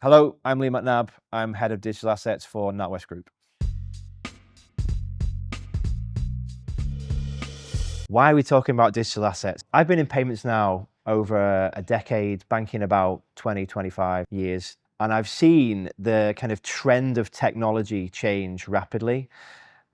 Hello, I'm Lee McNabb. I'm Head of Digital Assets for NatWest Group. Why are we talking about digital assets? I've been in payments now over a decade, banking about 20, 25 years, and I've seen the kind of trend of technology change rapidly.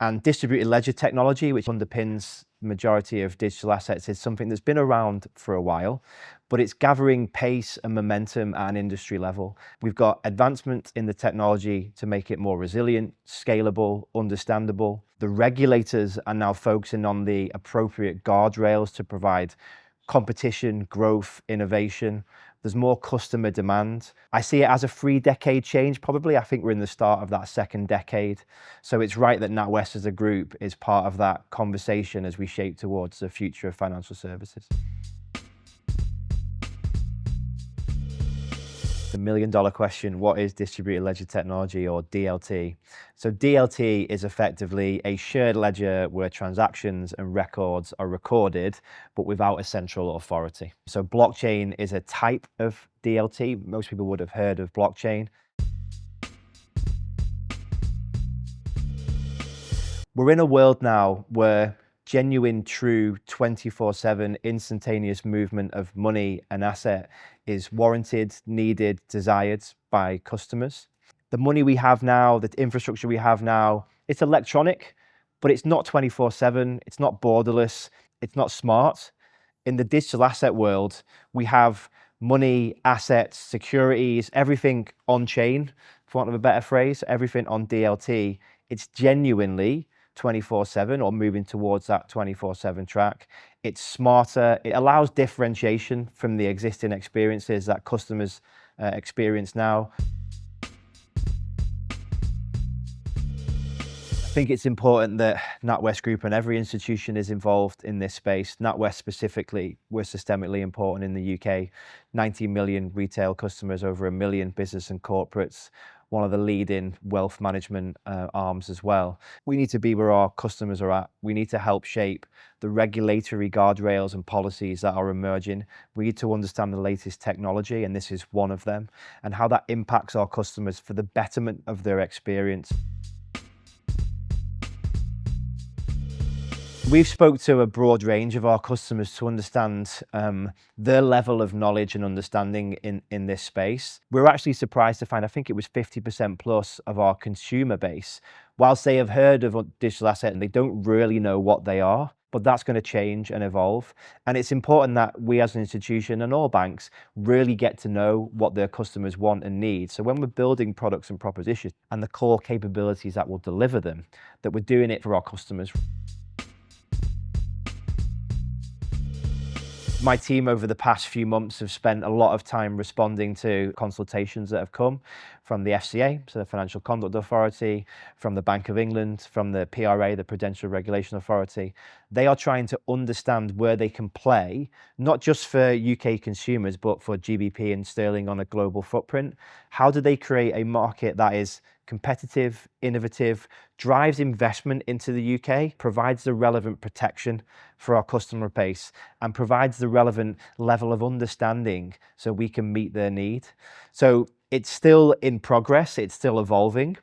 And distributed ledger technology, which underpins the majority of digital assets, is something that's been around for a while, but it's gathering pace and momentum at an industry level. We've got advancement in the technology to make it more resilient, scalable, understandable. The regulators are now focusing on the appropriate guardrails to provide competition, growth, innovation. There's more customer demand. I see it as a 3-decade change, probably. I think we're in the start of that second decade. So it's right that NatWest as a group is part of that conversation as we shape towards the future of financial services. The million-dollar question, what is distributed ledger technology, or DLT? So DLT is effectively a shared ledger where transactions and records are recorded, but without a central authority. So blockchain is a type of DLT. Most people would have heard of blockchain. We're in a world now where genuine, true, 24/7 instantaneous movement of money and asset is warranted, needed, desired by customers. The money we have now, the infrastructure we have now, it's electronic, but it's not 24/7, it's not borderless, it's not smart. In the digital asset world, we have money, assets, securities, everything on chain, for want of a better phrase, everything on DLT. It's genuinely 24/7 or moving towards that 24/7 track. It's smarter. It allows differentiation from the existing experiences that customers experience now. I think it's important that NatWest Group and every institution is involved in this space. NatWest specifically, we're systemically important in the UK. 90 million retail customers, over 1 million business and corporates, one of the leading wealth management arms as well. We need to be where our customers are at. We need to help shape the regulatory guardrails and policies that are emerging. We need to understand the latest technology, and this is one of them, and how that impacts our customers for the betterment of their experience. We've spoke to a broad range of our customers to understand their level of knowledge and understanding in this space. We're actually surprised to find, I think it was 50% plus of our consumer base, whilst they have heard of a digital asset and they don't really know what they are, but that's going to change and evolve. And it's important that we as an institution and all banks really get to know what their customers want and need. So when we're building products and propositions and the core capabilities that will deliver them, that we're doing it for our customers. My team over the past few months have spent a lot of time responding to consultations that have come from the FCA, so the Financial Conduct Authority, from the Bank of England, from the PRA, the Prudential Regulation Authority. They are trying to understand where they can play, not just for UK consumers, but for GBP and sterling on a global footprint. How do they create a market that is competitive, innovative, drives investment into the UK, provides the relevant protection for our customer base, and provides the relevant level of understanding so we can meet their need. So it's still in progress, it's still evolving.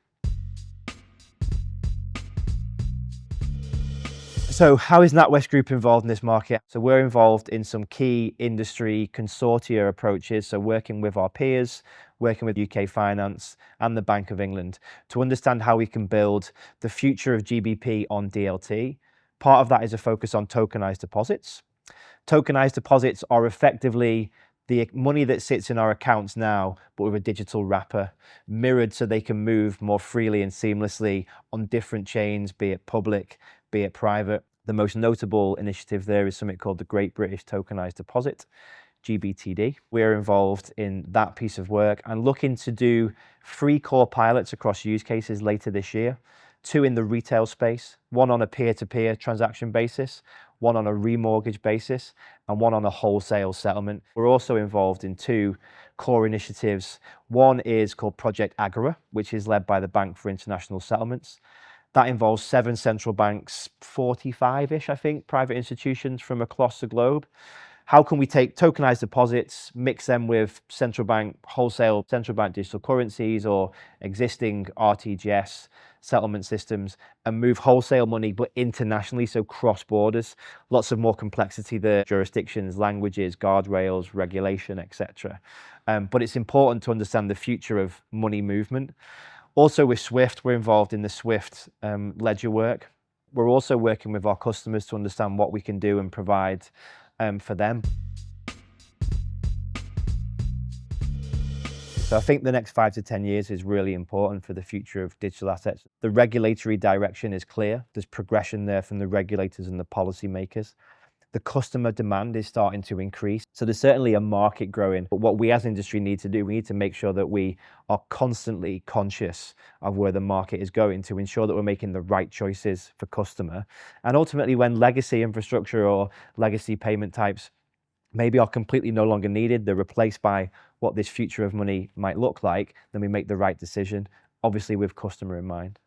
So how is NatWest Group involved in this market? So we're involved in some key industry consortia approaches, so working with our peers, working with UK Finance and the Bank of England to understand how we can build the future of GBP on DLT. Part of that is a focus on tokenized deposits. Tokenized deposits are effectively the money that sits in our accounts now, but with a digital wrapper, mirrored so they can move more freely and seamlessly on different chains, be it public, be it private. The most notable initiative there is something called the Great British Tokenized Deposit, GBTD. We're involved in that piece of work and looking to do 3 core pilots across use cases later this year. 2 in the retail space, 1 on a peer-to-peer transaction basis, 1 on a remortgage basis, and 1 on a wholesale settlement. We're also involved in 2 core initiatives. One is called Project Agora, which is led by the Bank for International Settlements. That involves 7 central banks, 45-ish, I think, private institutions from across the globe. How can we take tokenized deposits, mix them with central bank wholesale, central bank digital currencies or existing RTGS settlement systems and move wholesale money, but internationally, so cross borders? Lots of more complexity there, jurisdictions, languages, guardrails, regulation, etc. But it's important to understand the future of money movement. Also with Swift, we're involved in the Swift ledger work. We're also working with our customers to understand what we can do and provide for them. So I think the next 5 to 10 years is really important for the future of digital assets. The regulatory direction is clear. There's progression there from the regulators and the policymakers. The customer demand is starting to increase. So there's certainly a market growing. But what we as industry need to do, we need to make sure that we are constantly conscious of where the market is going to ensure that we're making the right choices for customer. And ultimately, when legacy infrastructure or legacy payment types maybe are completely no longer needed, they're replaced by what this future of money might look like, then we make the right decision, obviously with customer in mind.